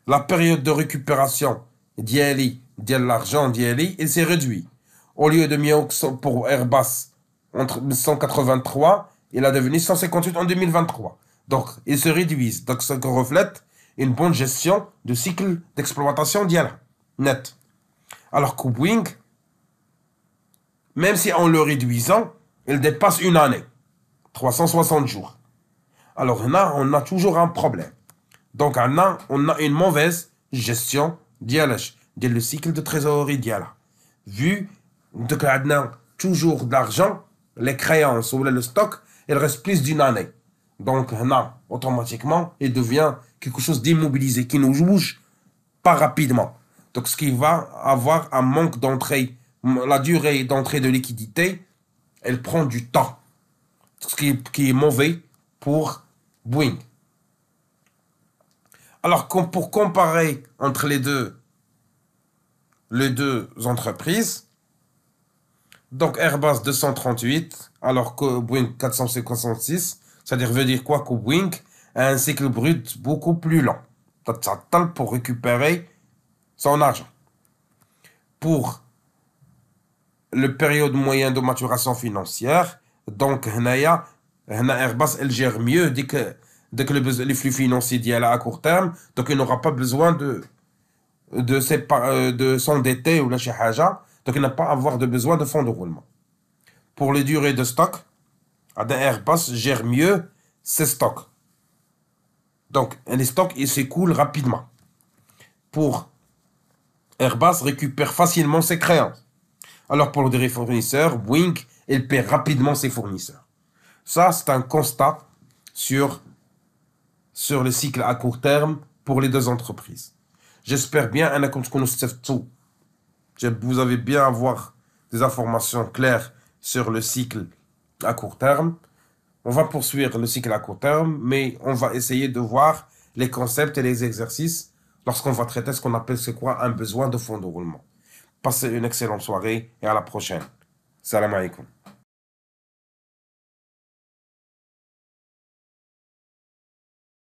la période de récupération d'Yali, de l'argent d'Yali, il s'est réduit. Au lieu de pour Airbus, entre 183, il a devenu 158 en 2023. Donc, ils se réduisent. Donc, ce qui reflète une bonne gestion du cycle d'exploitation d'Yala. Net. Alors que Boeing, même si en le réduisant, il dépasse une année. 360 jours. Alors là, on a toujours un problème. Donc, on a une mauvaise gestion le cycle de trésorerie d'Yala. Vu que on a toujours d'argent, les créances ou le stock, il reste plus d'une année. Donc, là, automatiquement, il devient quelque chose d'immobilisé, qui ne bouge pas rapidement. Donc, ce qui va avoir un manque d'entrée, la durée d'entrée de liquidité, elle prend du temps. Ce qui est mauvais pour Boeing. Alors, pour comparer entre les deux entreprises, donc Airbus 238, alors que Boeing 456, c'est-à-dire veut dire quoi que Boeing a un cycle brut beaucoup plus lent. Pour récupérer son argent. Pour le période moyenne de maturation financière, donc Airbus elle gère mieux dès que les flux financiers d'y à court terme, donc il n'aura pas besoin de s'endetter ou la haja, donc il n'a pas à avoir de besoin de fonds de roulement. Pour les durées de stock, Airbus gère mieux ses stocks. Donc les stocks ils s'écoulent rapidement. Pour Airbus récupère facilement ses créances. Alors pour les fournisseurs, Boeing il paie rapidement ses fournisseurs. Ça c'est un constat sur le cycle à court terme pour les deux entreprises. J'espère bien vous avez bien avoir des informations claires sur le cycle à court terme. On va poursuivre le cycle à court terme, mais on va essayer de voir les concepts et les exercices lorsqu'on va traiter ce qu'on appelle c'est quoi un besoin de fonds de roulement. Passez une excellente soirée et à la prochaine. Salam alaikum.